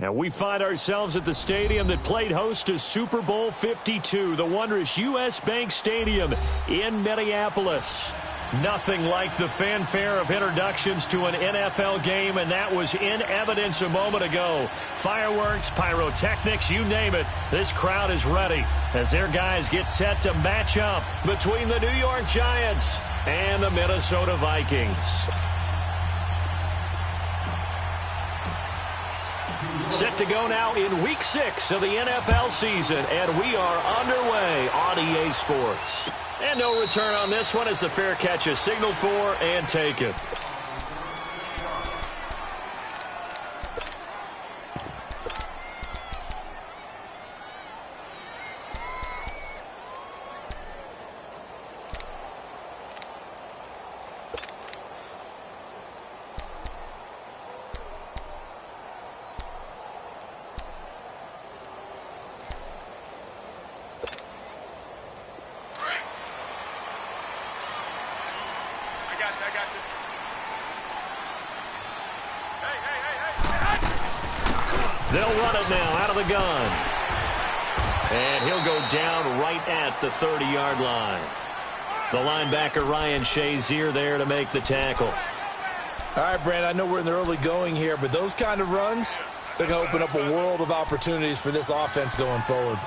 And we find ourselves at the stadium that played host to Super Bowl 52, the wondrous U.S. Bank Stadium in Minneapolis. Nothing like the fanfare of introductions to an NFL game, and that was in evidence a moment ago. Fireworks, pyrotechnics, you name it. This crowd is ready as their guys get set to match up between the New York Giants and the Minnesota Vikings. Set to go now in Week 6 of the NFL season, and we are underway on EA Sports. And no return on this one as the fair catch is signaled for and taken. They'll run it now out of the gun. And he'll go down right at the 30-yard line. The linebacker, Ryan Shazier, there to make the tackle. All right, Brandon, I know we're in the early going here, but those kind of runs, they're going to open up a world of opportunities for this offense going forward.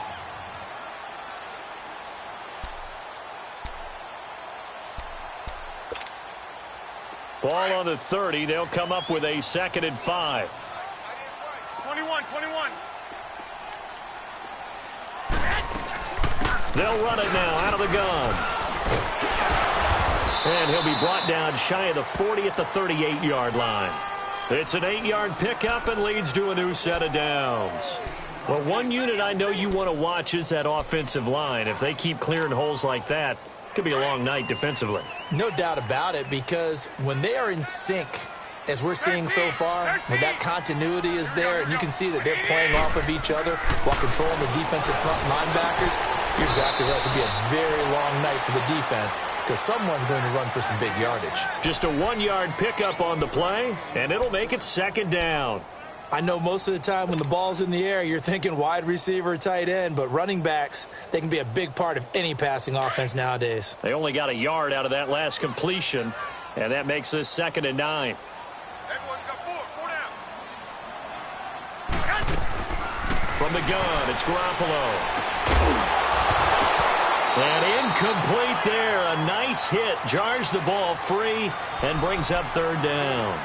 Ball on the 30. They'll come up with a 2nd and 5. 21. They'll run it now out of the gun. And he'll be brought down shy of the 40 at the 38-yard line. It's an 8-yard pickup and leads to a new set of downs. Well, one unit I know you want to watch is that offensive line. If they keep clearing holes like that, it could be a long night defensively. No doubt about it, because when they are in sync, as we're seeing so far, when that continuity is there, and you can see that they're playing off of each other while controlling the defensive front linebackers, you're exactly right. It could be a very long night for the defense because someone's going to run for some big yardage. Just a 1-yard pickup on the play, and it'll make it 2nd down. I know most of the time when the ball's in the air, you're thinking wide receiver, tight end, but running backs, they can be a big part of any passing offense nowadays. They only got a yard out of that last completion, and that makes this 2nd and 9. From the gun, it's Garoppolo. And incomplete there. A nice hit. Jars the ball free and brings up 3rd down.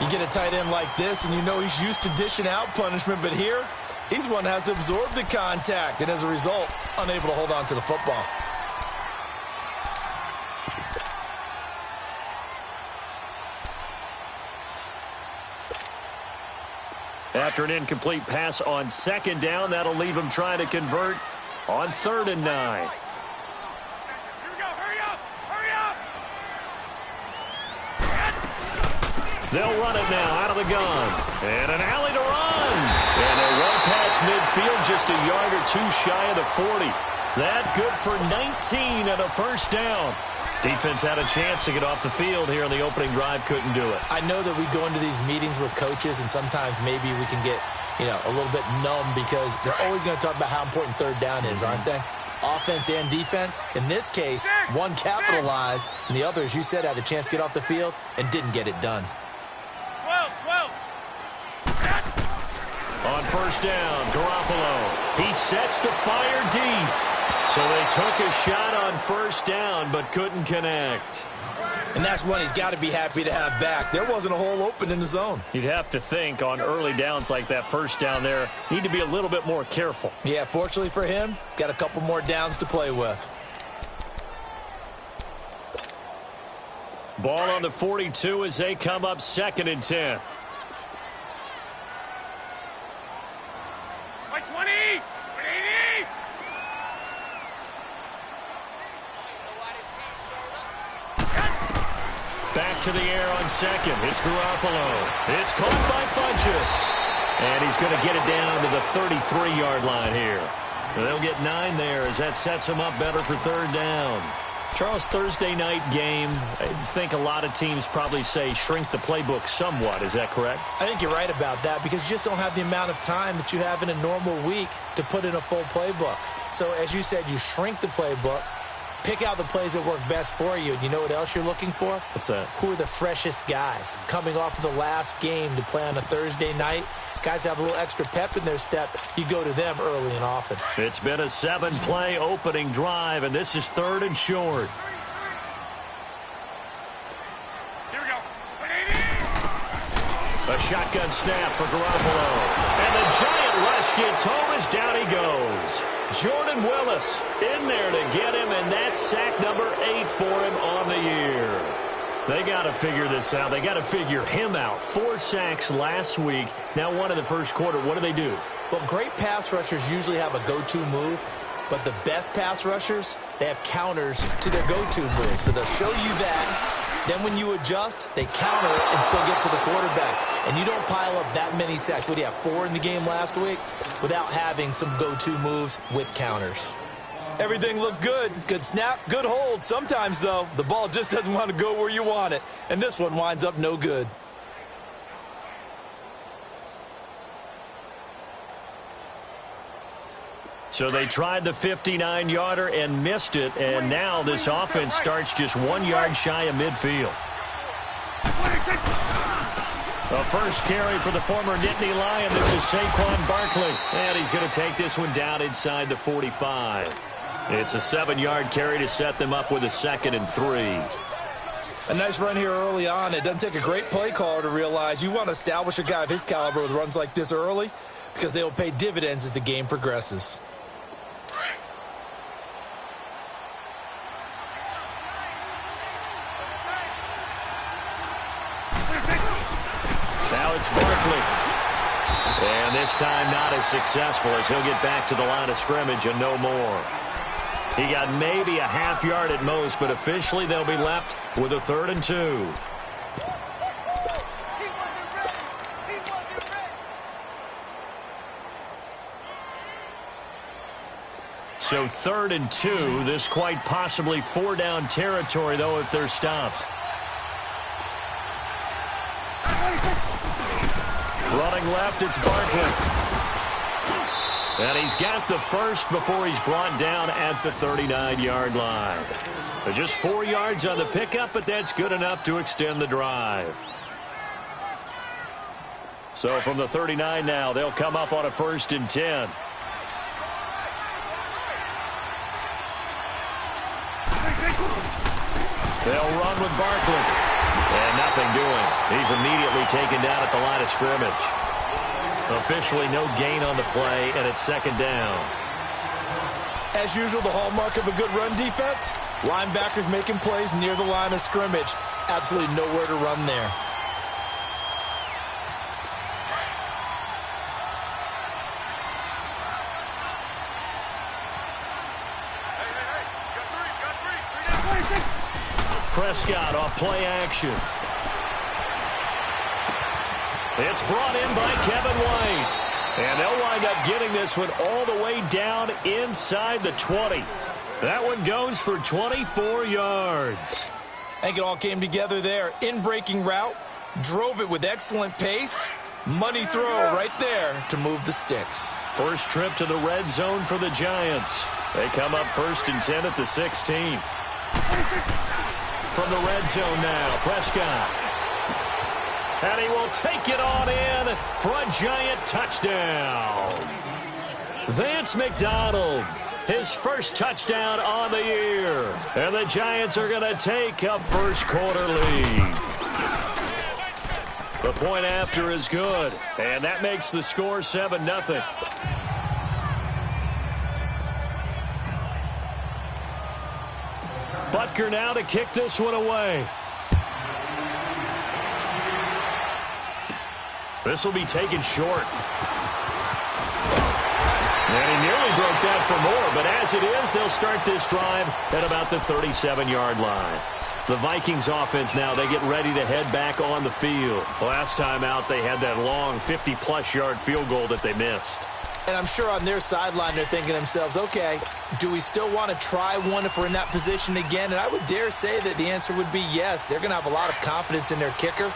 You get a tight end like this, and you know he's used to dishing out punishment, but here, he's one that has to absorb the contact, and as a result, unable to hold on to the football. After an incomplete pass on 2nd down, that'll leave him trying to convert on 3rd and 9. Here we go. Hurry up. They'll run it now out of the gun. And an alley to run. And a run past midfield, just a yard or two shy of the 40. That good for 19 and a 1st down. Defense had a chance to get off the field here on the opening drive, couldn't do it. I know that we go into these meetings with coaches, and sometimes maybe we can get, a little bit numb because they're always going to talk about how important 3rd down is, aren't they? Offense and defense. In this case, one capitalized, and the other, as you said, had a chance to get off the field and didn't get it done. 12. On 1st down, Garoppolo. He sets to fire deep. So they took a shot on 1st down, but couldn't connect. And that's one he's got to be happy to have back. There wasn't a hole open in the zone. You'd have to think on early downs like that 1st down there, need to be a little bit more careful. Yeah, fortunately for him, got a couple more downs to play with. Ball on the 42 as they come up 2nd and 10. By 20. Back to the air on 2nd. It's Garoppolo. It's caught by Funchess. And he's going to get it down to the 33-yard line here. They'll get 9 there as that sets him up better for 3rd down. Charles, Thursday night game, I think a lot of teams probably say shrink the playbook somewhat. Is that correct? I think you're right about that because you just don't have the amount of time that you have in a normal week to put in a full playbook. So as you said, you shrink the playbook, pick out the plays that work best for you. And you know what else you're looking for? What's that? Who are the freshest guys coming off of the last game to play on a Thursday night? Guys have a little extra pep in their step. You go to them early and often. It's been a 7-play opening drive, and this is 3rd and short. Here we go. A shotgun snap for Garoppolo. And the giant rush gets home as down he goes. Jordan Willis in there to get him, and that's sack number 8 for him on the year. They got to figure this out. They got to figure him out. 4 sacks last week. Now 1 in the first quarter. What do? Well, great pass rushers usually have a go-to move, but the best pass rushers, they have counters to their go-to move. So they'll show you that. Then when you adjust, they counter it and still get to the quarterback. And you don't pile up that many sacks. What do you have, 4 in the game last week? Without having some go-to moves with counters. Everything looked good. Good snap, good hold. Sometimes, though, the ball just doesn't want to go where you want it. And this one winds up no good. So they tried the 59-yarder and missed it, and now this offense starts just 1 yard shy of midfield. The first carry for the former Nittany Lion. This is Saquon Barkley, and he's going to take this one down inside the 45. It's a 7-yard carry to set them up with a 2nd and 3. A nice run here early on. It doesn't take a great play caller to realize you want to establish a guy of his caliber with runs like this early because they will pay dividends as the game progresses. Now it's Barkley. And this time not as successful as he'll get back to the line of scrimmage and no more. He got maybe a half yard at most, but officially they'll be left with a 3rd and 2. So 3rd and 2, this quite possibly 4-down territory, though, if they're stopped. Running left, it's Barkley. And he's got the first before he's brought down at the 39-yard line. They're just 4 yards on the pickup, but that's good enough to extend the drive. So from the 39 now, they'll come up on a 1st and 10. They'll run with Barkley. And nothing doing. He's immediately taken down at the line of scrimmage. Officially no gain on the play, and it's 2nd down. As usual, the hallmark of a good run defense, linebackers making plays near the line of scrimmage. Absolutely nowhere to run there. Prescott off play action. It's brought in by Kevin White. And they'll wind up getting this one all the way down inside the 20. That one goes for 24 yards. I think it all came together there. In-breaking route, drove it with excellent pace. Money throw right there to move the sticks. First trip to the red zone for the Giants. They come up 1st and 10 at the 16. From the red zone now, Prescott. And he will take it on in for a Giant touchdown. Vance McDonald, his first touchdown on the year. And the Giants are going to take a first quarter lead. The point after is good. And that makes the score 7-0. Butker now to kick this one away. This will be taken short. And he nearly broke that for more, but as it is, they'll start this drive at about the 37-yard line. The Vikings offense now, they get ready to head back on the field. Last time out, they had that long 50-plus yard field goal that they missed. And I'm sure on their sideline they're thinking to themselves, okay, do we still want to try one if we're in that position again? And I would dare say that the answer would be yes. They're going to have a lot of confidence in their kicker.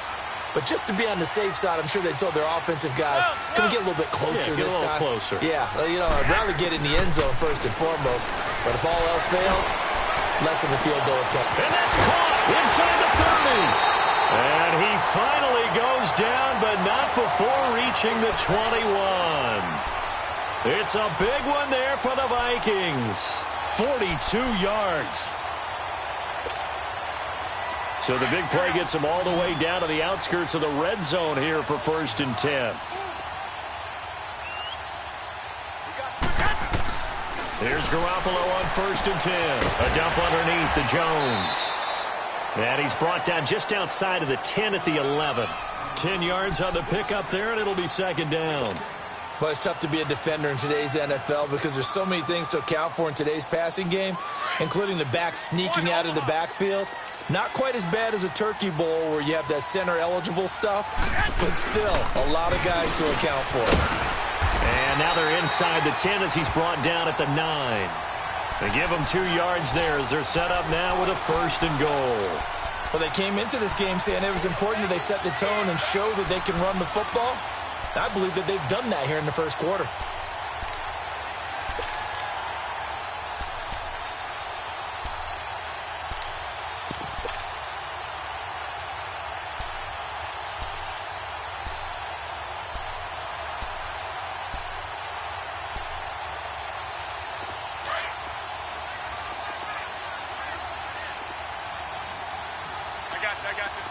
But just to be on the safe side, I'm sure they told their offensive guys, can we get a little bit closer this time? Closer. Yeah, you know, I'd rather get in the end zone first and foremost. But if all else fails, less of a field goal attempt. And that's caught inside the 30. And he finally goes down, but not before reaching the 21. It's a big one there for the Vikings. 42 yards. So the big play gets them all the way down to the outskirts of the red zone here for 1st and 10. Here's Garoppolo on 1st and 10. A dump underneath to Jones. And he's brought down just outside of the 10 at the 11. 10 yards on the pickup there, and it'll be 2nd down. But it's tough to be a defender in today's NFL because there's so many things to account for in today's passing game, including the back sneaking out of the backfield. Not quite as bad as a turkey bowl where you have that center-eligible stuff, but still a lot of guys to account for. And now they're inside the 10 as he's brought down at the 9. They give them 2 yards there as they're set up now with a 1st and goal. Well, they came into this game saying it was important that they set the tone and show that they can run the football. I believe that they've done that here in the first quarter. I got you.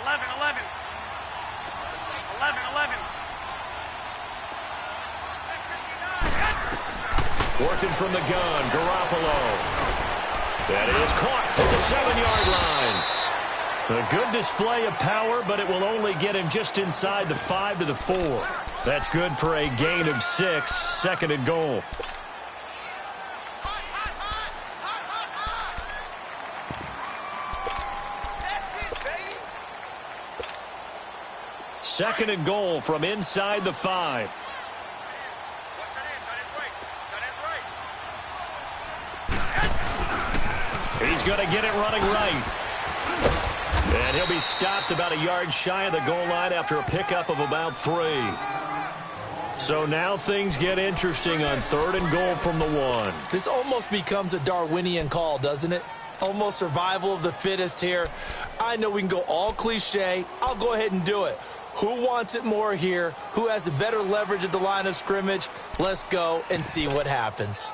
11. 11. 11. 11. Working from the gun, Garoppolo. That is caught at the 7-yard line. A good display of power, but it will only get him just inside the 5 to the 4. That's good for a gain of 6, 2nd and goal. Second and goal from inside the 5. He's going to get it running right. And he'll be stopped about a yard shy of the goal line after a pickup of about 3. So now things get interesting on 3rd and goal from the 1. This almost becomes a Darwinian call, doesn't it? Almost survival of the fittest here. I know we can go all cliche. I'll go ahead and do it. Who wants it more here? Who has a better leverage at the line of scrimmage? Let's go and see what happens.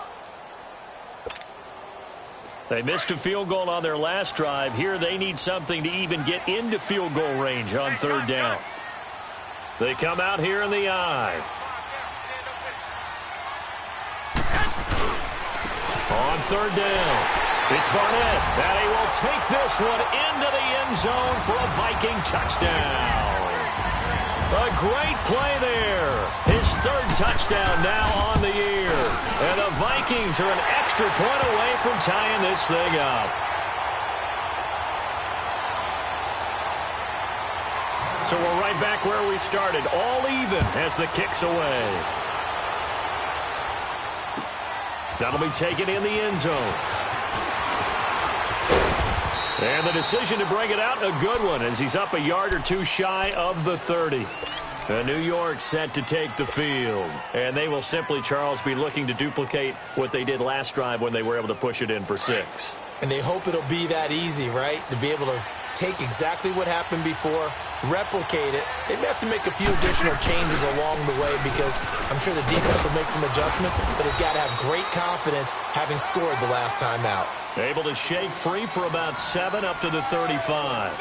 They missed a field goal on their last drive. Here they need something to even get into field goal range on 3rd down. They come out here in the eye. On 3rd down, it's Barnett, and he will take this one into the end zone for a Viking touchdown. A great play there. His 3rd touchdown now on the year. And the Vikings are an extra point away from tying this thing up. So we're right back where we started, all even as the kick's away. That'll be taken in the end zone. And the decision to bring it out, a good one, as he's up a yard or 2 shy of the 30. New York set to take the field. And they will simply, Charles, be looking to duplicate what they did last drive when they were able to push it in for 6. And they hope it'll be that easy, right? To be able to take exactly what happened before, replicate it. They may have to make a few additional changes along the way because I'm sure the defense will make some adjustments, but they've got to have great confidence having scored the last time out. Able to shake free for about 7 up to the 35.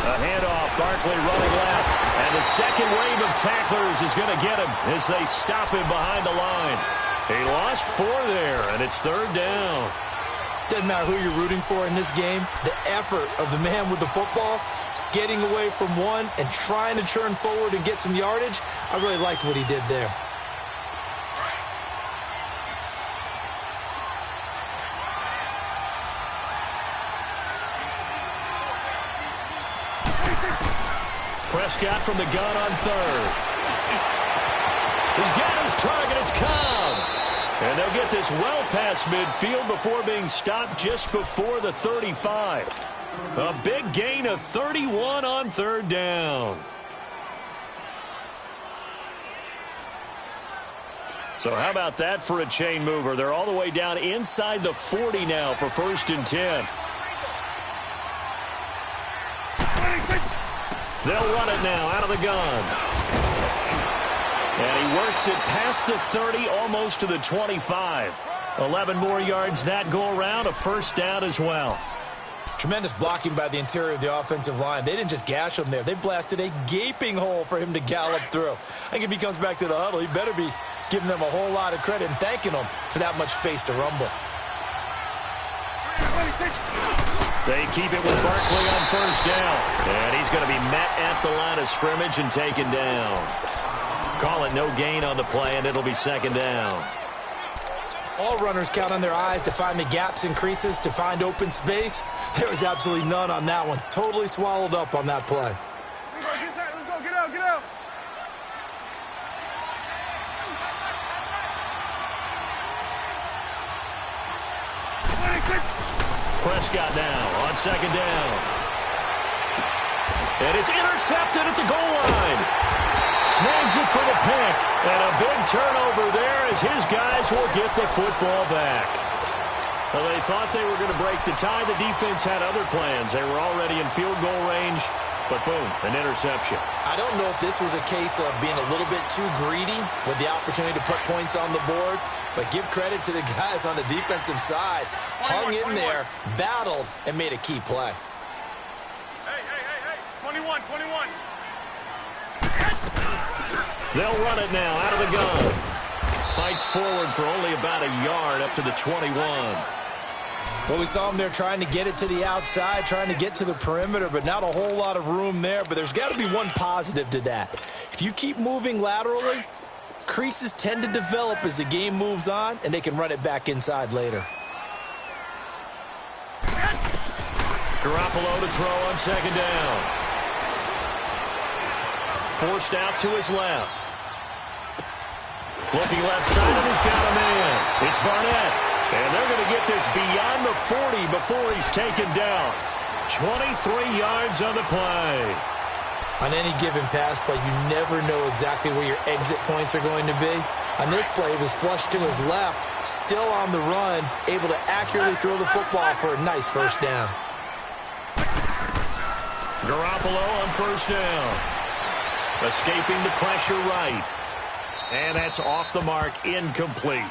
A handoff, Barkley running left. And the second wave of tacklers is going to get him as they stop him behind the line. He lost 4 there, and it's third down. Doesn't matter who you're rooting for in this game. The effort of the man with the football, getting away from one and trying to churn forward and get some yardage, I really liked what he did there. Prescott from the gun on third. He's got his target. It's Cobb. And they'll get this well past midfield before being stopped just before the 35. A big gain of 31 on third down. So how about that for a chain mover? They're all the way down inside the 40 now for 1st and 10. They'll run it now out of the gun. And he works it past the 30, almost to the 25. 11 more yards that go around, a first down as well. Tremendous blocking by the interior of the offensive line. They didn't just gash him there. They blasted a gaping hole for him to gallop through. I think if he comes back to the huddle, he better be giving them a whole lot of credit and thanking them for that much space to rumble. They keep it with Barkley on first down. And he's going to be met at the line of scrimmage and taken down. Call it no gain on the play, and it'll be second down. All runners count on their eyes to find the gaps and creases, to find open space. There was absolutely none on that one. Totally swallowed up on that play. Let's go, get out, get out. Prescott now on second down. And it's intercepted at the goal line. Snags it for the pick. And a big turnover there as his guys will get the football back. Well, they thought they were going to break the tie. The defense had other plans. They were already in field goal range. But boom, an interception. I don't know if this was a case of being a little bit too greedy with the opportunity to put points on the board. But give credit to the guys on the defensive side. Hung in there, battled, and made a key play. Hey. 21. They'll run it now out of the gun. Fights forward for only about a yard up to the 21. Well, we saw him there trying to get it to the outside, trying to get to the perimeter, but not a whole lot of room there. But there's got to be one positive to that. If you keep moving laterally, creases tend to develop as the game moves on, and they can run it back inside later. Garoppolo to throw on second down. Forced out to his left. Looking left side, and he's got a man. It's Barnett. And they're going to get this beyond the 40 before he's taken down. 23 yards on the play. On any given pass play, you never know exactly where your exit points are going to be. On this play, it was flushed to his left, still on the run, able to accurately throw the football for a nice first down. Garoppolo on first down. Escaping the pressure right. And that's off the mark, incomplete.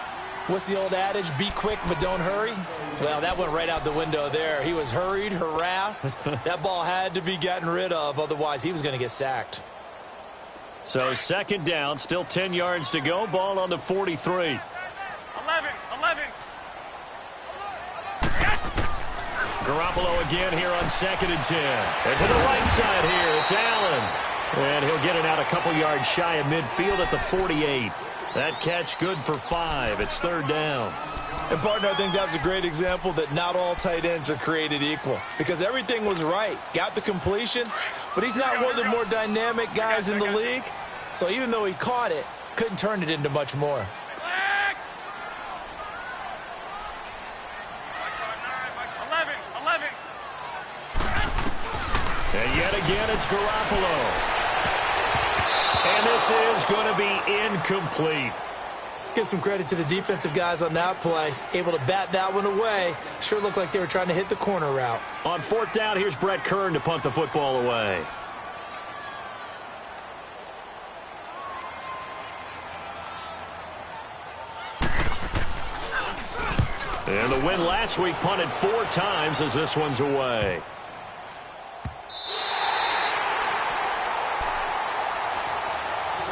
What's the old adage? Be quick, but don't hurry? Well, that went right out the window there. He was hurried, harassed. That ball had to be gotten rid of, otherwise he was going to get sacked. So second down, still 10 yards to go. Ball on the 43. 11. Garoppolo again here on second and 10. And to the right side here, it's Allen. And he'll get it out a couple yards shy of midfield at the 48. That catch good for 5. It's third down. And, partner, I think that's a great example that not all tight ends are created equal. Because everything was right. Got the completion, but he's not one of the more dynamic guys in the league. So even though he caught it, couldn't turn it into much more. And yet again, it's Garoppolo. And this is going to be incomplete. Let's give some credit to the defensive guys on that play. Able to bat that one away. Sure looked like they were trying to hit the corner route. On fourth down, here's Brett Kern to punt the football away. And the win last week punted 4 times as this one's away.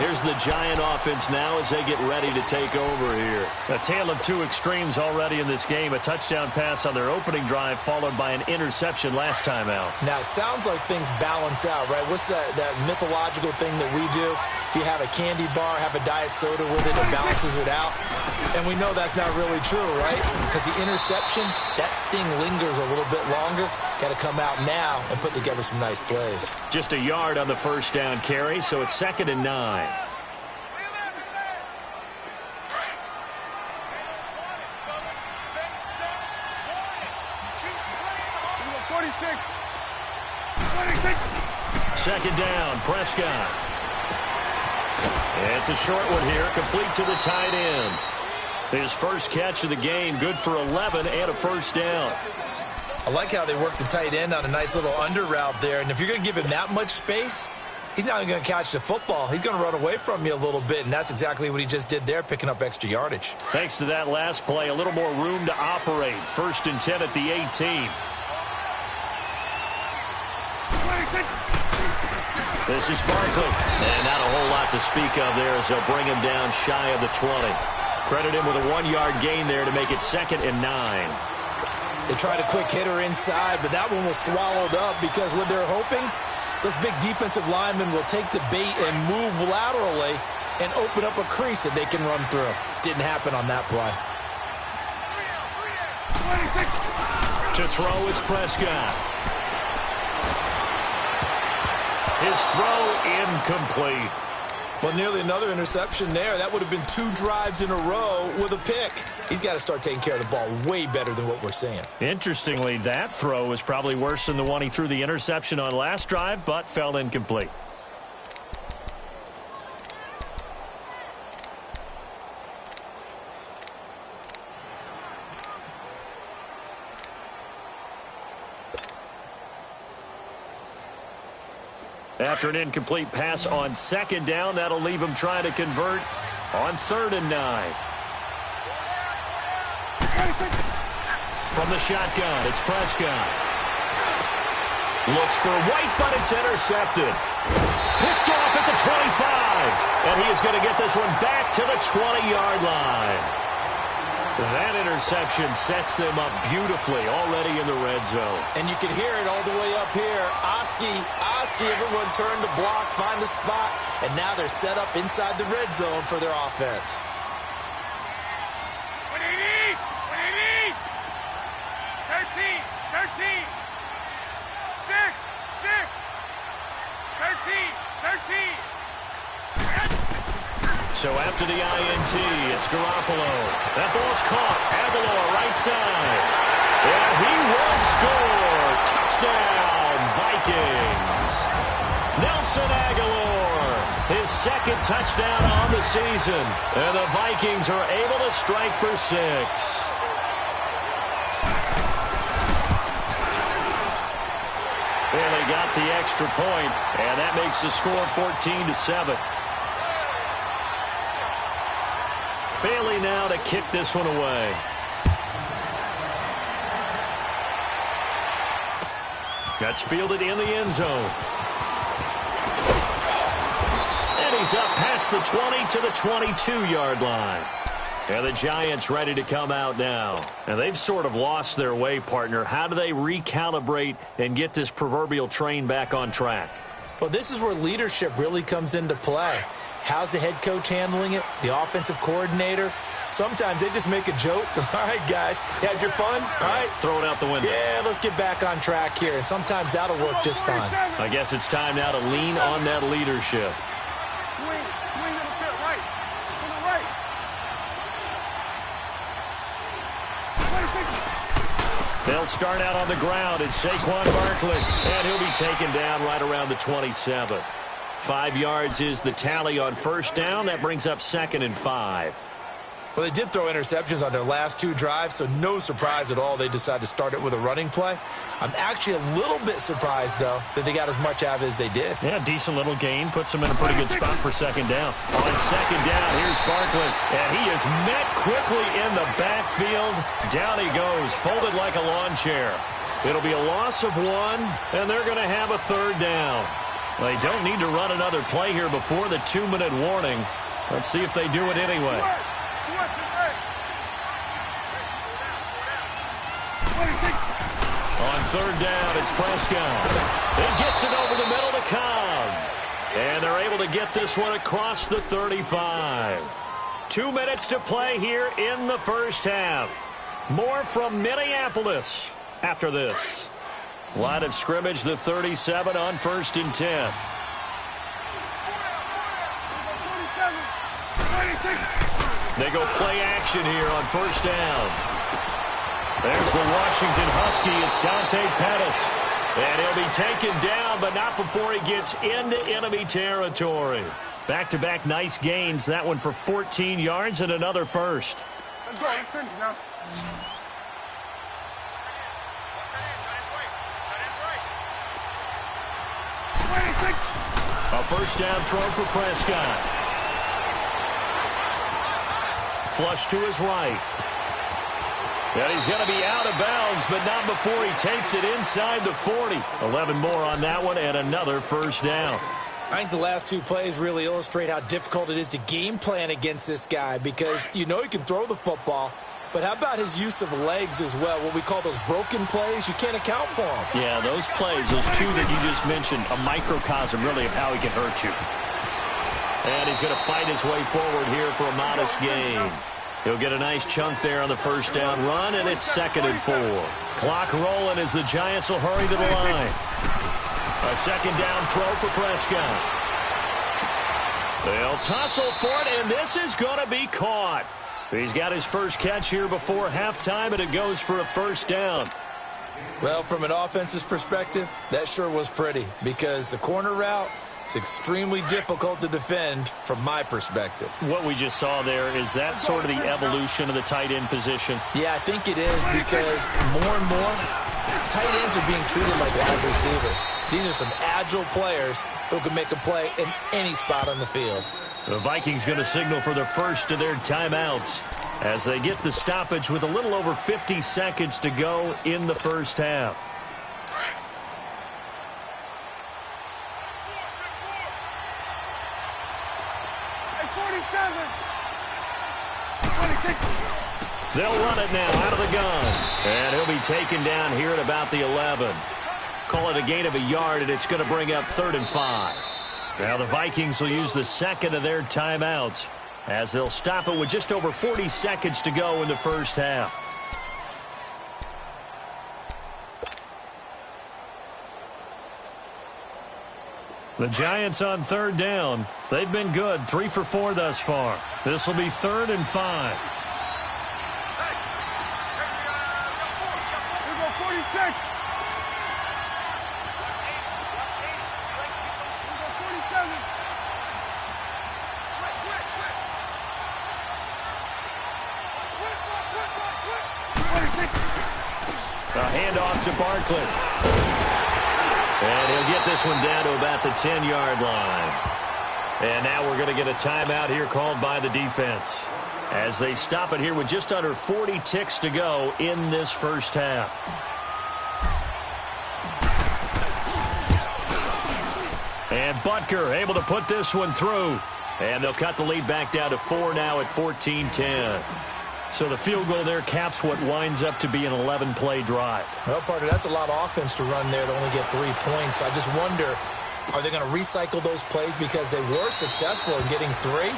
Here's Here's the Giant offense now as they get ready to take over here. A tale of two extremes already in this game. A touchdown pass on their opening drive followed by an interception last time out. Now, it sounds like things balance out, right? What's that mythological thing that we do? If you have a candy bar, have a diet soda with it, it balances it out. And we know that's not really true, right? Because the interception, that sting lingers a little bit longer. Got to come out now and put together some nice plays. Just a yard on the first down carry, so it's 2nd and 9. Second down, Prescott. It's a short one here, complete to the tight end. His first catch of the game, good for 11 and a first down. I like how they work the tight end on a nice little under route there. And if you're going to give him that much space, he's not going to catch the football. He's going to run away from you a little bit, and that's exactly what he just did there, picking up extra yardage. Thanks to that last play, a little more room to operate. 1st and 10 at the 18. This is Barkley. And not a whole lot to speak of there as they'll bring him down shy of the 20. Credit him with a 1-yard gain there to make it 2nd and 9. They tried a quick hitter inside, but that one was swallowed up because what they're hoping, those big defensive linemen will take the bait and move laterally and open up a crease that they can run through. Didn't happen on that play. To throw is Prescott. His throw incomplete. Well, nearly another interception there. That would have been 2 drives in a row with a pick. He's got to start taking care of the ball way better than what we're seeing. Interestingly, that throw was probably worse than the one he threw the interception on last drive, but fell incomplete. After an incomplete pass on 2nd down, that'll leave him trying to convert on 3rd and 9. From the shotgun, it's Prescott. Looks for White, but it's intercepted. Picked off at the 25. And he is going to get this one back to the 20-yard line. That interception sets them up beautifully already in the red zone. And you can hear it all the way up here. Oski, everyone turned to block, find a spot, and now they're set up inside the red zone for their offense. What do you need? 13. 6. 13. So after the INT, it's Garoppolo. That ball's caught. Aguilar, right side. And he will score. Touchdown, Vikings. Nelson Aguilar, his 2nd touchdown on the season. And the Vikings are able to strike for 6. Well, they got the extra point, and that makes the score 14-7. Bailey now to kick this one away. That's fielded in the end zone. And he's up past the 20 to the 22-yard line. And the Giants ready to come out now. And they've sort of lost their way, partner. How do they recalibrate and get this proverbial train back on track? Well, this is where leadership really comes into play. How's the head coach handling it? The offensive coordinator? Sometimes they just make a joke. All right, guys, you had your fun? All right. Throw it out the window. Yeah, let's get back on track here. And sometimes that'll work just fine. I guess it's time now to lean on that leadership. Swing a little bit right. To the right. 26. They'll start out on the ground. It's Saquon Barkley. And he'll be taken down right around the 27. 5 yards is the tally on first down. That brings up 2nd and 5. Well, they did throw interceptions on their last 2 drives, so no surprise at all they decided to start it with a running play. I'm actually a little bit surprised, though, that they got as much out of it as they did. Yeah, decent little gain. Puts them in a pretty good spot for 2nd down. On 2nd down, here's Barkley. And he is met quickly in the backfield. Down he goes, folded like a lawn chair. It'll be a loss of 1, and they're going to have a 3rd down. They don't need to run another play here before the 2-minute warning. Let's see if they do it anyway. On third down, it's Prescott. He gets it over the middle to Cobb. And they're able to get this one across the 35. 2 minutes to play here in the first half. More from Minneapolis after this. Line of scrimmage, the 37 on 1st and 10. They go play action here on 1st down. There's the Washington Husky. It's Dante Pettis. And he'll be taken down, but not before he gets into enemy territory. Back-to-back nice gains. That one for 14 yards and another first. Let's go. Let's finish now. A first down throw for Prescott. Flush to his right. And he's going to be out of bounds, but not before he takes it inside the 40. 11 more on that one and another first down. I think the last two plays really illustrate how difficult it is to game plan against this guy because you know he can throw the football, but how about his use of legs as well? What we call those broken plays, you can't account for them. Yeah, those plays, those two that you just mentioned, a microcosm really of how he can hurt you. And he's going to fight his way forward here for a modest gain. He'll get a nice chunk there on the first down run, and it's 2nd and 4. Clock rolling as the Giants will hurry to the line. A second down throw for Prescott. They'll tussle for it, and this is going to be caught. He's got his first catch here before halftime, and it goes for a first down. Well, from an offense's perspective, that sure was pretty because the corner route, it's extremely difficult to defend from my perspective. What we just saw there, is that sort of the evolution of the tight end position? Yeah, I think it is because more and more, tight ends are being treated like wide receivers. These are some agile players who can make a play in any spot on the field. The Vikings going to signal for the first of their timeouts as they get the stoppage with a little over 50 seconds to go in the first half. They'll run it now out of the gun. And he'll be taken down here at about the 11. Call it a gain of a yard, and it's going to bring up 3rd and 5. Now the Vikings will use the second of their timeouts as they'll stop it with just over 40 seconds to go in the first half. The Giants on 3rd down. They've been good, 3 for 4 thus far. This will be 3rd and 5. A handoff to Barkley. And he'll get this one down to about the 10-yard line. And now we're going to get a timeout here called by the defense as they stop it here with just under 40 ticks to go in this first half. And Butker able to put this one through. And they'll cut the lead back down to 4 now at 14-10. So the field goal there caps what winds up to be an 11-play drive. Well, partner, that's a lot of offense to run there to only get 3 points. I just wonder, are they going to recycle those plays because they were successful in getting 3?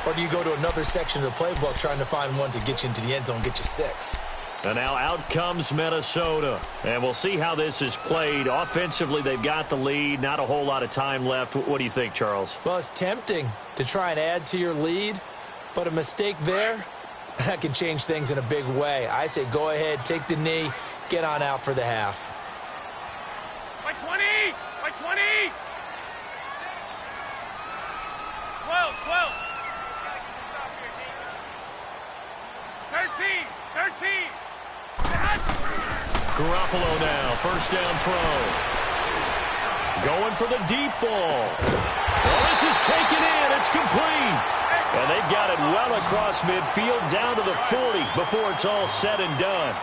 Or do you go to another section of the playbook trying to find ones that get you into the end zone and get you 6? And now out comes Minnesota. And we'll see how this is played. Offensively, they've got the lead. Not a whole lot of time left. What do you think, Charles? Well, it's tempting to try and add to your lead. But a mistake there, that can change things in a big way. I say go ahead, take the knee, get on out for the half. By 20! By 20! 12, 12. 13, 13. Garoppolo now, first down throw. Going for the deep ball. Well, this is taken in. It's complete. And they've got it well across midfield down to the 40 before it's all said and done.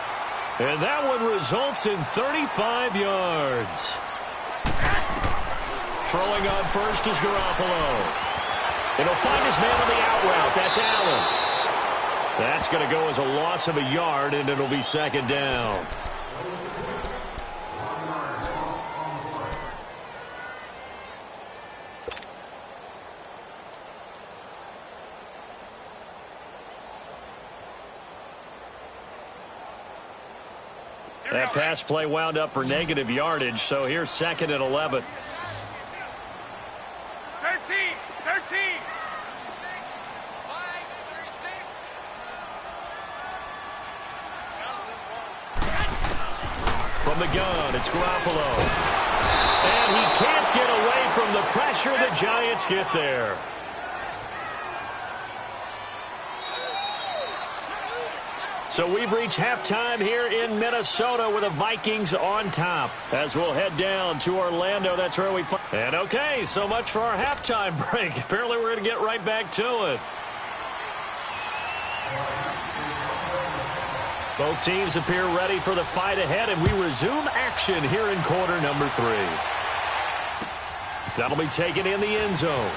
And that one results in 35 yards. Throwing on first is Garoppolo. And he'll find his man on the out route. That's Allen. That's going to go as a loss of a yard, and it'll be second down. That pass play wound up for negative yardage, so here's second and 11. 13. From the gun, it's Garoppolo. And he can't get away from the pressure. The Giants get there. So we've reached halftime here in Minnesota with the Vikings on top. As we'll head down to Orlando, that's where we find. And okay, so much for our halftime break. Apparently we're going to get right back to it. Both teams appear ready for the fight ahead, and we resume action here in quarter number 3. That'll be taken in the end zone.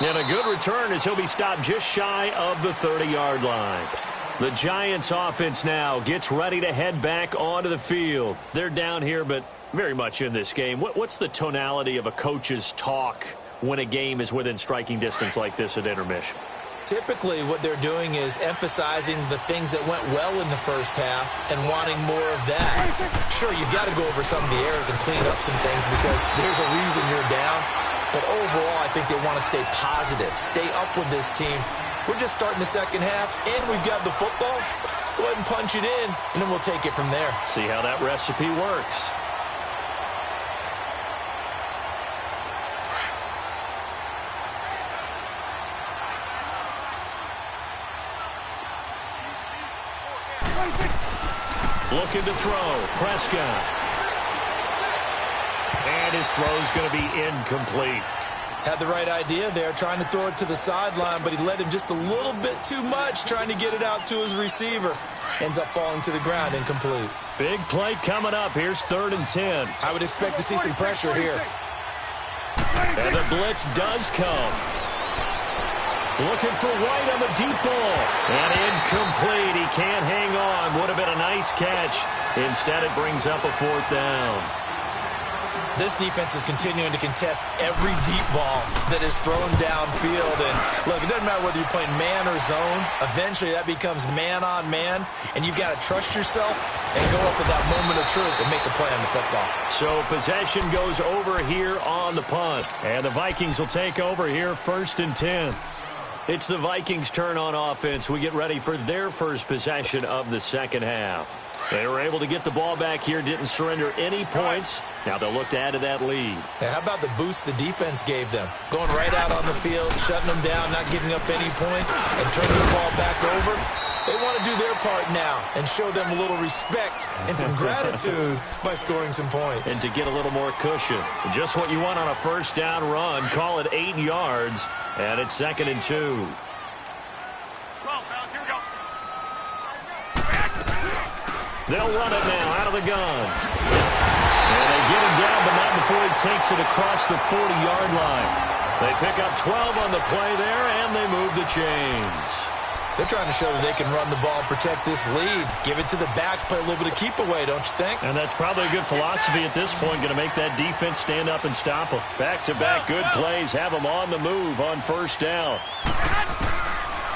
And a good return as he'll be stopped just shy of the 30-yard line. The Giants offense now gets ready to head back onto the field. They're down here, but very much in this game. What's the tonality of a coach's talk when a game is within striking distance like this at intermission? Typically, what they're doing is emphasizing the things that went well in the first half and wanting more of that. Sure, you've got to go over some of the errors and clean up some things because there's a reason you're down. But overall, I think they want to stay positive, stay up with this team. We're just starting the second half, and we've got the football. Let's go ahead and punch it in, and then we'll take it from there. See how that recipe works. Looking to throw. Prescott. And his throw's going to be incomplete. Had the right idea there, trying to throw it to the sideline, but he led him just a little bit too much, trying to get it out to his receiver. Ends up falling to the ground, incomplete. Big play coming up. Here's 3rd and 10. I would expect to see some pressure here. And the blitz does come. Looking for White on the deep ball. And incomplete. He can't hang on. Would have been a nice catch. Instead, it brings up a 4th down. This defense is continuing to contest every deep ball that is thrown downfield. And, look, it doesn't matter whether you're playing man or zone. Eventually, that becomes man-on-man, and you've got to trust yourself and go up at that moment of truth and make the play on the football. So possession goes over here on the punt. And the Vikings will take over here 1st and 10. It's the Vikings' turn on offense. We get ready for their first possession of the second half. They were able to get the ball back here, didn't surrender any points. Now they'll look to add to that lead. Hey, how about the boost the defense gave them? Going right out on the field, shutting them down, not giving up any points, and turning the ball back over. They want to do their part now and show them a little respect and some gratitude by scoring some points. And to get a little more cushion. Just what you want on a first down run. Call it 8 yards, and it's 2nd and 2. 12, fellas, here we go. They'll run it now out of the gun. And they get him down, but not before he takes it across the 40-yard line. They pick up 12 on the play there, and they move the chains. They're trying to show that they can run the ball and protect this lead. Give it to the backs, play a little bit of keep away, don't you think? And that's probably a good philosophy at this point, going to make that defense stand up and stop them. Back-to-back good plays have them on the move on first down.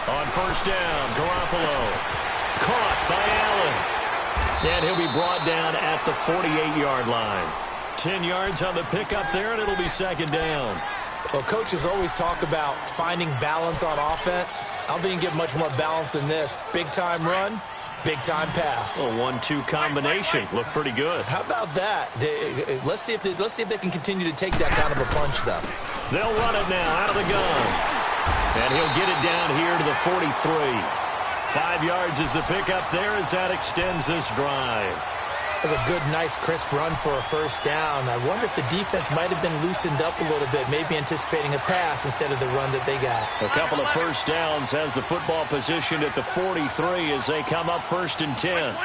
On first down, Garoppolo. Caught by Allen. And he'll be brought down at the 48-yard line. 10 yards on the pickup there, and it'll be 2nd down. Well, coaches always talk about finding balance on offense. I don't think you can get much more balance than this. Big-time run, big-time pass. A 1-2 combination. Looked pretty good. How about that? Let's see if they can continue to take that kind of a punch, though. They'll run it now out of the gun. And he'll get it down here to the 43. 5 yards is the pickup there as that extends this drive. That was a good, nice, crisp run for a first down. I wonder if the defense might have been loosened up a little bit, maybe anticipating a pass instead of the run that they got. A couple of first downs has the football positioned at the 43 as they come up 1st and 10.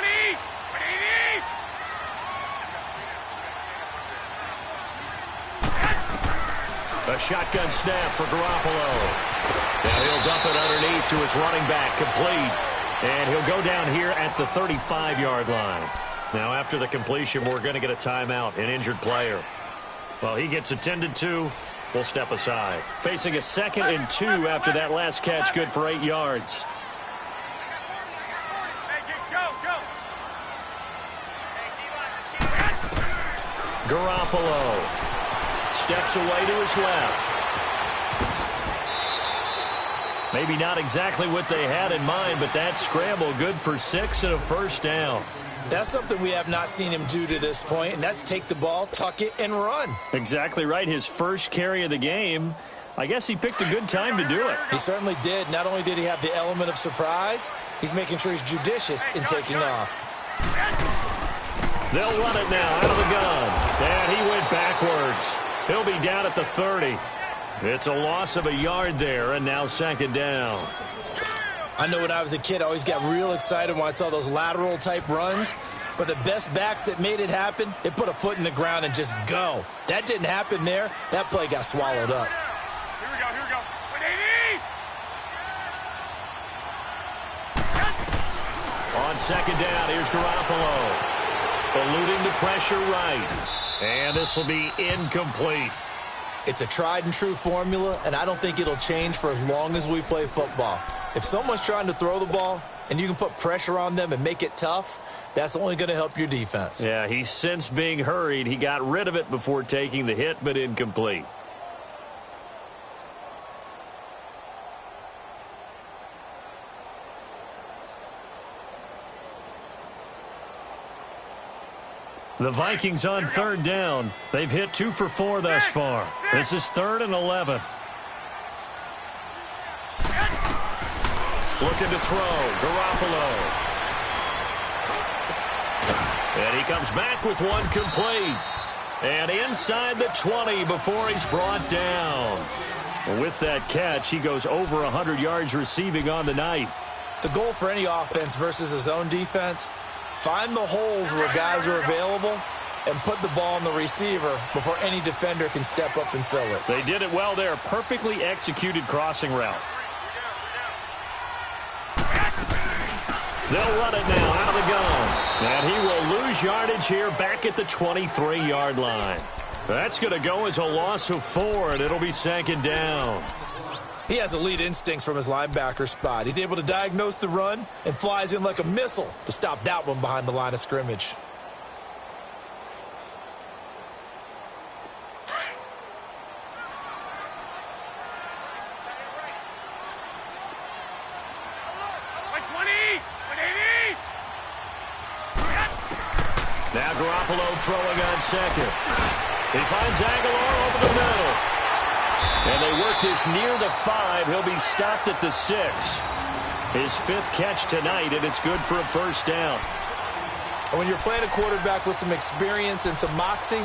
A shotgun snap for Garoppolo. And he'll dump it underneath to his running back, complete. And he'll go down here at the 35-yard line. Now, after the completion, we're going to get a timeout, an injured player. Well, he gets attended to. We'll step aside. Facing a 2nd and 2 after that last catch, good for 8 yards. Garoppolo steps away to his left. Maybe not exactly what they had in mind, but that scramble good for 6 and a first down. That's something we have not seen him do to this point, and that's take the ball, tuck it, and run. Exactly right. His first carry of the game. I guess he picked a good time to do it. He certainly did. Not only did he have the element of surprise, he's making sure he's judicious in taking off. They'll run it now out of the gun. And he went backwards. He'll be down at the 30. It's a loss of a yard there, and now 2nd down. I know when I was a kid, I always got real excited when I saw those lateral-type runs. But the best backs that made it happen, they put a foot in the ground and just go. That didn't happen there. That play got swallowed up. Here we go. On 2nd down, here's Garoppolo. Eluding the pressure right. And this will be incomplete. It's a tried-and-true formula, and I don't think it'll change for as long as we play football. If someone's trying to throw the ball and you can put pressure on them and make it tough, that's only going to help your defense. Yeah, he's since being hurried. He got rid of it before taking the hit, but incomplete. The Vikings on 3rd down. They've hit 2 for 4 thus far. This is 3rd and 11. Looking to throw. Garoppolo. And he comes back with one complete. And inside the 20 before he's brought down. With that catch, he goes over 100 yards receiving on the night. The goal for any offense versus his own defense, find the holes where guys are available and put the ball on the receiver before any defender can step up and fill it. They did it well there. Perfectly executed crossing route. They'll run it now out of the gun. And he will lose yardage here back at the 23-yard line. That's going to go as a loss of 4, and it'll be 2nd down. He has elite instincts from his linebacker spot. He's able to diagnose the run and flies in like a missile to stop that one behind the line of scrimmage. Now Garoppolo throwing on 2nd. He finds Aguilar over the middle. And they work this near the 5. He'll be stopped at the 6. His 5th catch tonight, and it's good for a first down. And when you're playing a quarterback with some experience and some moxie,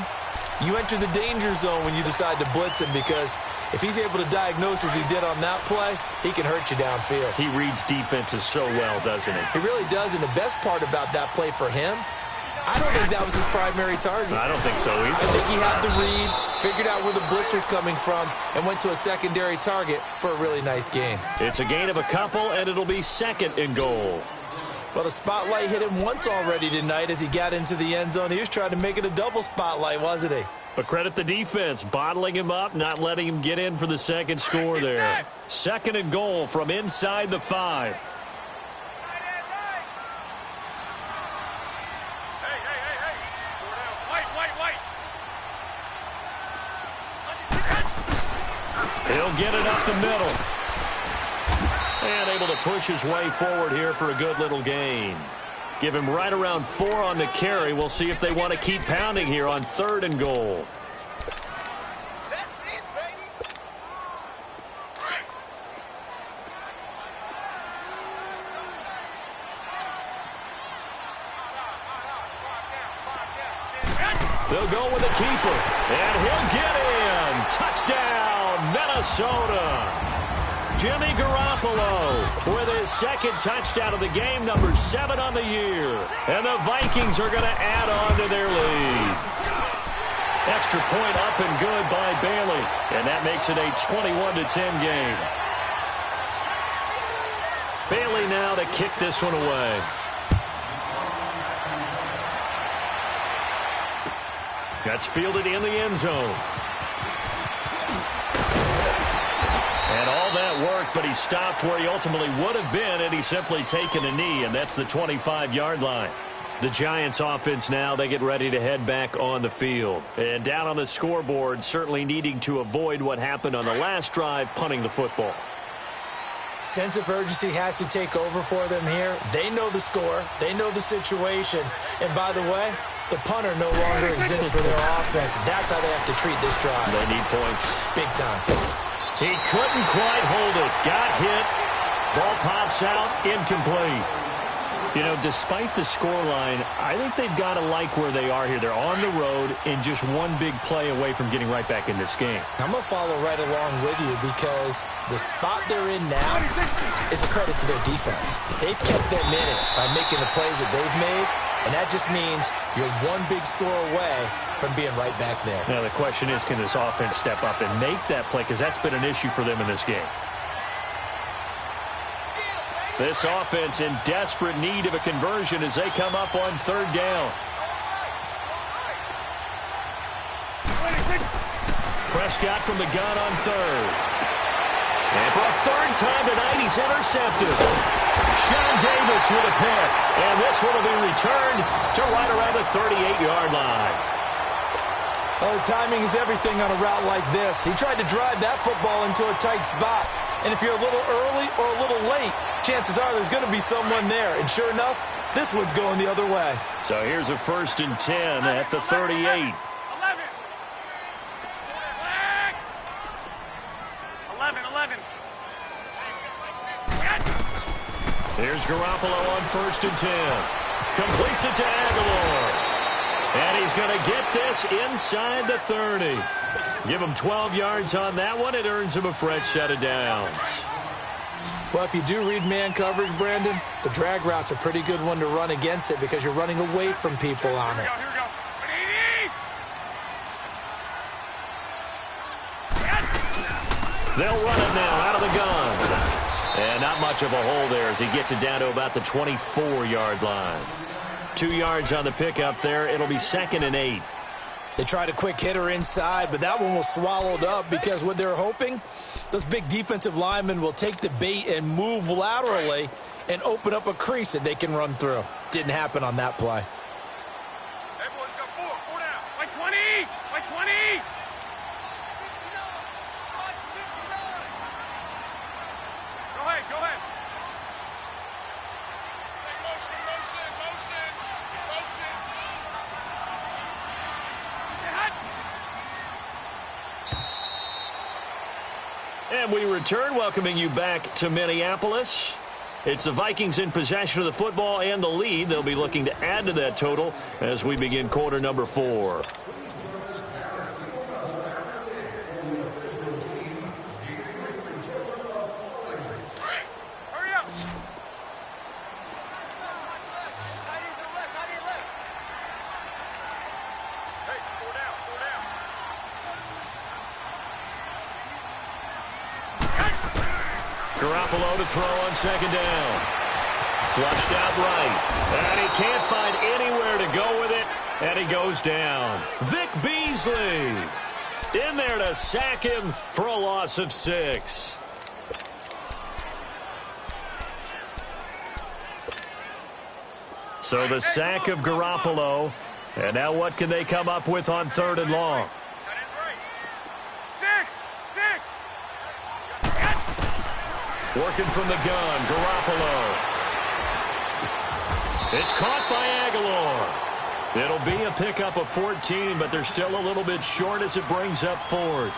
you enter the danger zone when you decide to blitz him, because if he's able to diagnose as he did on that play, he can hurt you downfield. He reads defenses so well, doesn't he? He really does, and the best part about that play for him, I don't think that was his primary target. I don't think so either. I think he had the read, figured out where the blitz was coming from, and went to a secondary target for a really nice gain. It's a gain of a couple, and it'll be 2nd and goal. Well, the spotlight hit him once already tonight as he got into the end zone. He was trying to make it a double spotlight, wasn't he? But credit the defense, bottling him up, not letting him get in for the 2nd score there. 2nd and goal from inside the 5. He'll get it up the middle. And able to push his way forward here for a good little gain. Give him right around 4 on the carry. We'll see if they want to keep pounding here on 3rd and goal. That's it, baby. They'll go with the keeper. And he'll get in. Touchdown, Minnesota. Jimmy Garoppolo with his 2nd touchdown of the game, number 7 on the year. And the Vikings are going to add on to their lead. Extra point up and good by Bailey. And that makes it a 21-10 game. Bailey now to kick this one away. That's fielded in the end zone. And all that work, but he stopped where he ultimately would have been had he simply taken a knee, and that's the 25-yard line. The Giants offense now, they get ready to head back on the field. And down on the scoreboard, certainly needing to avoid what happened on the last drive, punting the football. Sense of urgency has to take over for them here. They know the score. They know the situation. And by the way, the punter no longer exists for their offense. That's how they have to treat this drive. They need points. Big time. He couldn't quite hold it. Got hit. Ball pops out. Incomplete. You know, despite the scoreline, I think they've got to like where they are here. They're on the road and just one big play away from getting right back in this game. I'm going to follow right along with you because the spot they're in now is a credit to their defense. They've kept them in it by making the plays that they've made, and that just means you're one big score away from being right back there. Now, the question is, can this offense step up and make that play? Because that's been an issue for them in this game. This offense in desperate need of a conversion as they come up on third down. Prescott from the gun on third. And for a third time tonight, he's intercepted. Sean Davis with a pick. And this one will be returned to right around the 38-yard line. Oh, the timing is everything on a route like this. He tried to drive that football into a tight spot. And if you're a little early or a little late, chances are there's going to be someone there. And sure enough, this one's going the other way. So here's a 1st and 10 at the 38. 11. 11. Here's Garoppolo on 1st and 10. Completes it to Aguilar. And he's going to get this inside the 30. Give him 12 yards on that one. It earns him a fresh set of downs. Well, if you do read man coverage, Brandon, the drag route's a pretty good one to run against it because you're running away from people on it. Here we go. They'll run it now out of the gun. And not much of a hole there as he gets it down to about the 24-yard line. 2 yards on the pickup there. It'll be 2nd and 8. They tried a quick hitter inside, but that one was swallowed up because what they're hoping, those big defensive linemen will take the bait and move laterally and open up a crease that they can run through. Didn't happen on that play. Everyone's got four down. By 20. Go ahead. And we return, welcoming you back to Minneapolis. It's the Vikings in possession of the football and the lead. They'll be looking to add to that total as we begin quarter number 4. Hurry up. Hey, four down. Garoppolo to throw on 2nd down. Flushed out right. And he can't find anywhere to go with it. And he goes down. Vic Beasley in there to sack him for a loss of 6. So the sack of Garoppolo. And now what can they come up with on 3rd and long? Working from the gun, Garoppolo. It's caught by Aguilar. It'll be a pickup of 14, but they're still a little bit short as it brings up 4th.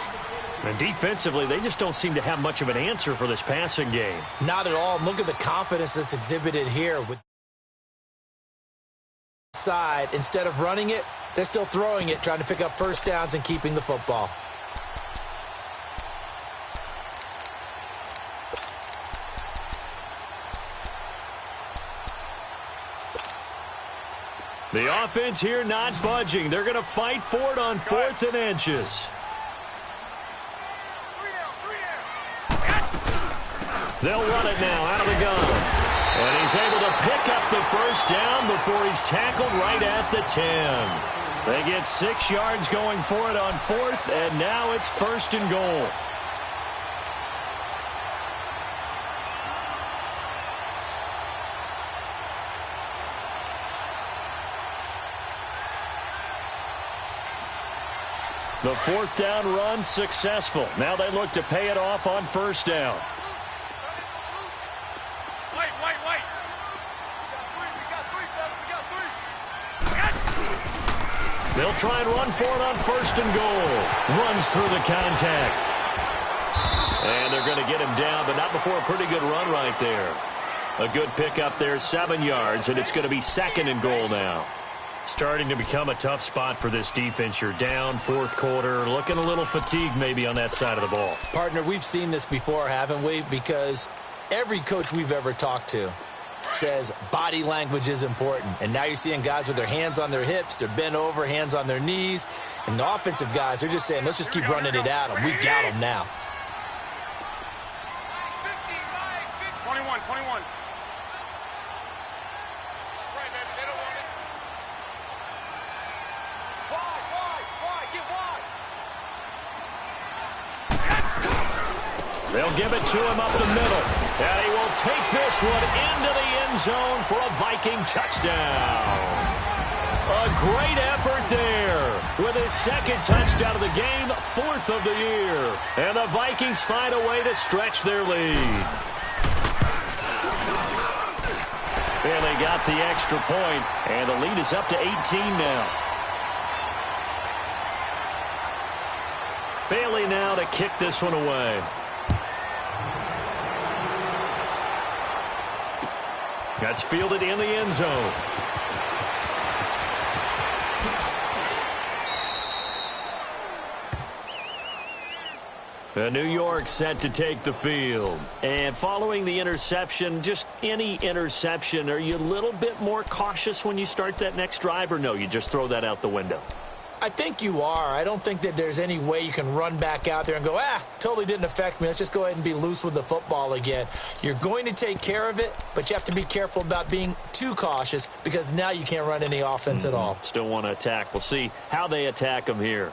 And defensively, they just don't seem to have much of an answer for this passing game. Not at all. Look at the confidence that's exhibited here. With side, instead of running it, they're still throwing it, trying to pick up first downs and keeping the football. The offense here not budging. They're going to fight for it on 4th and inches. They'll run it now out of the gun. And he's able to pick up the first down before he's tackled right at the 10. They get 6 yards going for it on 4th, and now it's 1st and goal. The 4th down run successful. Now they look to pay it off on 1st down. Wait. They'll try and run for it on 1st and goal. Runs through the contact. And they're going to get him down, but not before a pretty good run right there. A good pickup there, 7 yards, and it's going to be 2nd and goal now. Starting to become a tough spot for this defense. You're down 4th quarter, looking a little fatigued maybe on that side of the ball. Partner, we've seen this before, haven't we? Because every coach we've ever talked to says body language is important. And now you're seeing guys with their hands on their hips, they're bent over, hands on their knees. And the offensive guys, they're just saying, let's just keep running it at them. We've got them now. 21. They'll give it to him up the middle. And he will take this one into the end zone for a Viking touchdown. A great effort there. With his 2nd touchdown of the game, 4th of the year. And the Vikings find a way to stretch their lead. Bailey got the extra point, and the lead is up to 18 now. Bailey now to kick this one away. That's fielded in the end zone. New York set to take the field. And following the interception, just any interception, are you a little bit more cautious when you start that next drive, or no, you just throw that out the window? I think you are. I don't think that there's any way you can run back out there and go, totally didn't affect me. Let's just go ahead and be loose with the football again. You're going to take care of it, but you have to be careful about being too cautious because now you can't run any offense at all. Still want to attack. We'll see how they attack them here.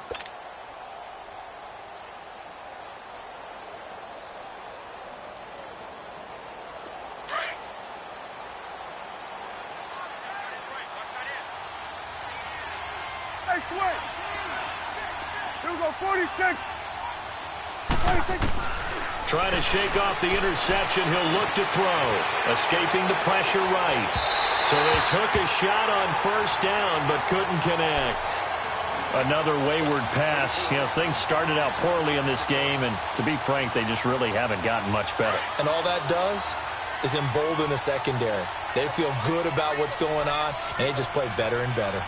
Here we go, 46. Trying to shake off the interception. He'll look to throw. Escaping the pressure right. So they took a shot on 1st down, but couldn't connect. Another wayward pass. Things started out poorly in this game, and to be frank, they just really haven't gotten much better. And all that does is embolden the secondary. They feel good about what's going on, and they just play better and better.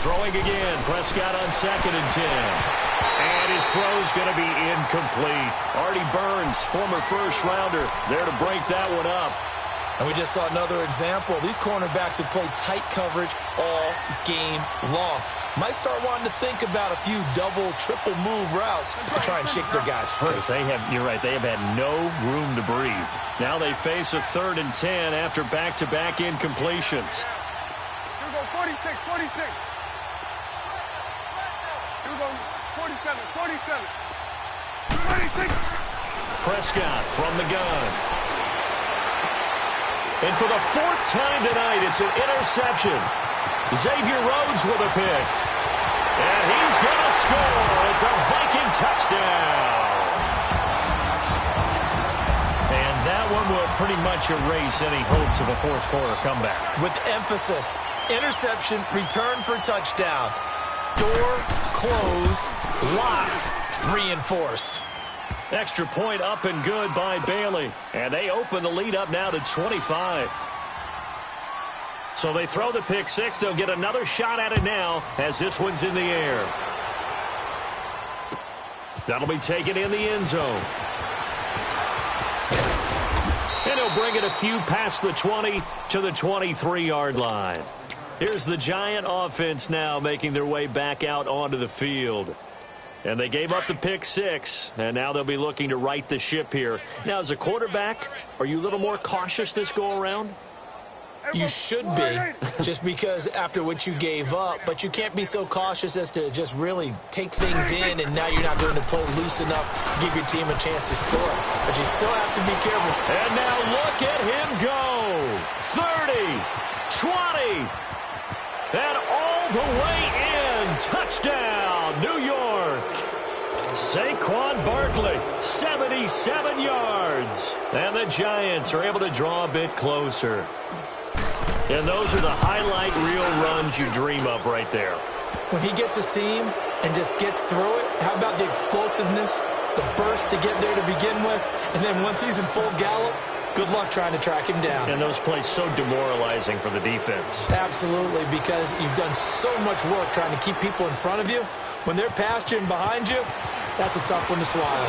Throwing again. Prescott on 2nd and 10. And his throw's going to be incomplete. Artie Burns, former first-rounder, there to break that one up. And we just saw another example. These cornerbacks have played tight coverage all game long. Might start wanting to think about a few double, triple move routes to try and shake their guys free. You're right, they have had no room to breathe. Now they face a 3rd and 10 after back-to-back incompletions. Here we go, 46. Here we go, 47. 46. Prescott from the gun. And for the 4th time tonight, it's an interception. Xavier Rhodes with a pick. And he's going to score. It's a Viking touchdown. And that one will pretty much erase any hopes of a 4th quarter comeback. With emphasis, interception, return for touchdown. Door closed, locked, reinforced. Extra point up and good by Bailey. And they open the lead up now to 25. So they throw the pick 6. They'll get another shot at it now as this one's in the air. That'll be taken in the end zone. He'll bring it a few past the 20 to the 23-yard line. Here's the Giant offense now making their way back out onto the field. And they gave up the pick 6, and now they'll be looking to right the ship here. Now, as a quarterback, are you a little more cautious this go-around? You should be, just because after what you gave up, but you can't be so cautious as to just really take things in, and now you're not going to play loose enough to give your team a chance to score. But you still have to be careful. And now look at him go. 30, 20, and all the way in. Touchdown, New York. Saquon Barkley, 77 yards. And the Giants are able to draw a bit closer. And those are the highlight reel runs you dream of right there. When he gets a seam and just gets through it, how about the explosiveness, the burst to get there to begin with, and then once he's in full gallop, good luck trying to track him down. And those plays so demoralizing for the defense. Absolutely, because you've done so much work trying to keep people in front of you. When they're past you and behind you, that's a tough one to swallow.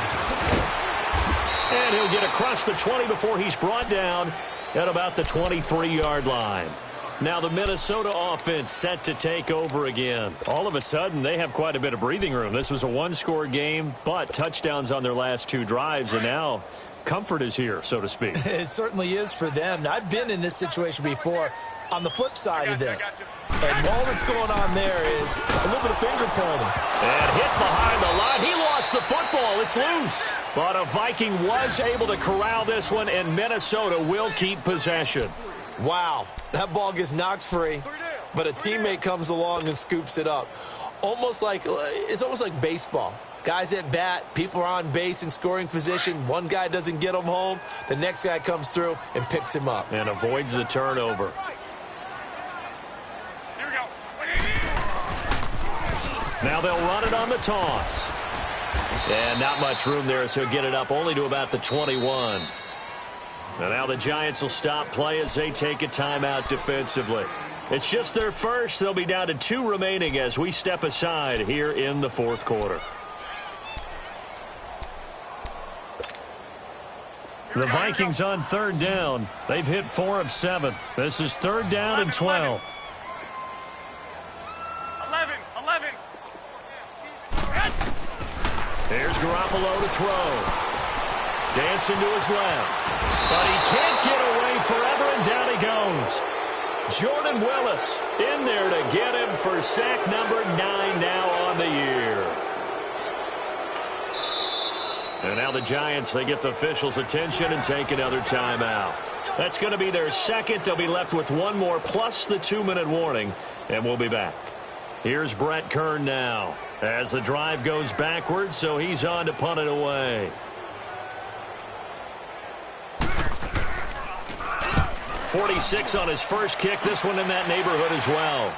And he'll get across the 20 before he's brought down at about the 23-yard line. Now the Minnesota offense set to take over again. All of a sudden, they have quite a bit of breathing room. This was a one-score game, but touchdowns on their last 2 drives, and now comfort is here, so to speak. It certainly is for them. Now, I've been in this situation before on the flip side of this. And all that's going on there is a little bit of finger pointing. And hit behind the line. He lost the football. It's loose. But a Viking was able to corral this one, and Minnesota will keep possession. Wow. That ball gets knocked free, but a teammate comes along and scoops it up. It's almost like baseball. Guys at bat, people are on base in scoring position. One guy doesn't get him home. The next guy comes through and picks him up. And avoids the turnover. Now they'll run it on the toss. And not much room there, so get it up only to about the 21. And now the Giants will stop play as they take a timeout defensively. It's just their first. They'll be down to 2 remaining as we step aside here in the 4th quarter. The Vikings on 3rd down. They've hit 4 of 7. This is 3rd down and 12. 11. Here's Garoppolo to throw. Dancing to his left. But he can't get away forever, and down he goes. Jordan Willis in there to get him for sack number 9 now on the year. And now the Giants, they get the officials' attention and take another timeout. That's going to be their second. They'll be left with 1 more plus the 2-minute warning, and we'll be back. Here's Brett Kern now as the drive goes backwards, so he's on to punt it away. 46 on his first kick. This one in that neighborhood as well.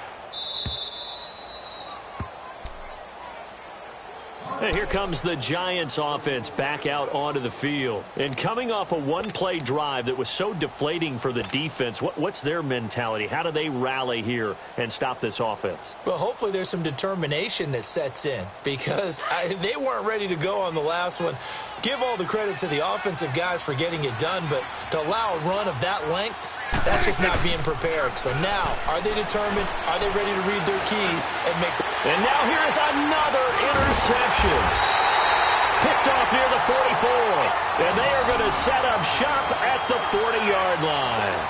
And here comes the Giants offense back out onto the field. And coming off a one-play drive that was so deflating for the defense, what's their mentality? How do they rally here and stop this offense? Well, hopefully there's some determination that sets in, because they weren't ready to go on the last one. Give all the credit to the offensive guys for getting it done, but to allow a run of that length, that's just not being prepared. So now, are they determined? Are they ready to read their keys and make the... And now here is another interception. Picked off near the 44. And they are going to set up shop at the 40-yard line.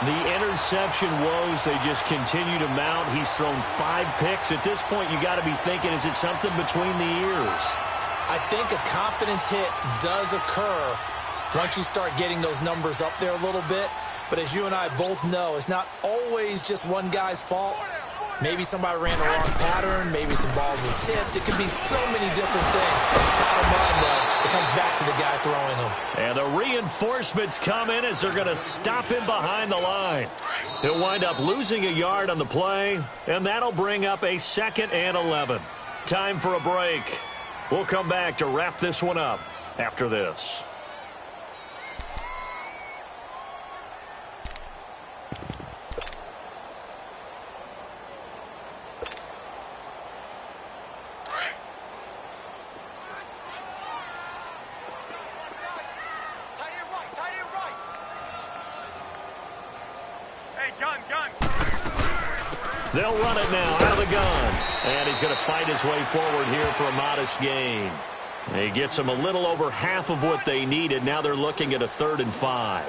The interception woes, they just continue to mount. He's thrown 5 picks. At this point, you got to be thinking, is it something between the ears? I think a confidence hit does occur once you start getting those numbers up there a little bit. But as you and I both know, it's not always just one guy's fault. Maybe somebody ran the wrong pattern. Maybe some balls were tipped. It can be so many different things. Bottom line, though, it comes back to the guy throwing them. And the reinforcements come in as they're going to stop him behind the line. He'll wind up losing a yard on the play, and that'll bring up a 2nd and 11. Time for a break. We'll come back to wrap this one up after this. They'll run it now out of the gun. And he's going to fight his way forward here for a modest gain. He gets them a little over half of what they needed. Now they're looking at a 3rd and 5.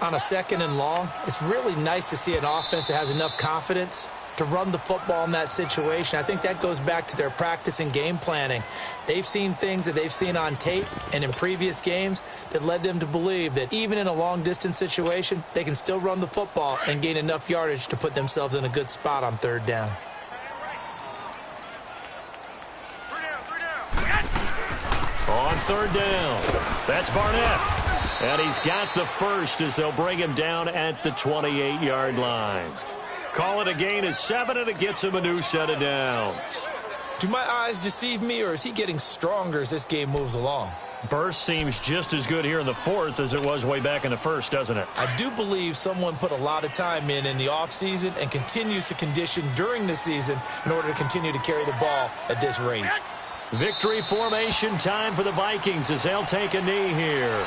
On a 2nd and long, it's really nice to see an offense that has enough confidence to run the football in that situation. I think that goes back to their practice and game planning. They've seen things that they've seen on tape and in previous games that led them to believe that even in a long-distance situation, they can still run the football and gain enough yardage to put themselves in a good spot on 3rd down. On 3rd down, that's Barnett. And he's got the first as they'll bring him down at the 28-yard line. Call it a gain of 7, and it gets him a new set of downs. Do my eyes deceive me, or is he getting stronger as this game moves along? Burst seems just as good here in the 4th as it was way back in the 1st, doesn't it? I do believe someone put a lot of time in the offseason and continues to condition during the season in order to continue to carry the ball at this rate. Victory formation time for the Vikings as they'll take a knee here.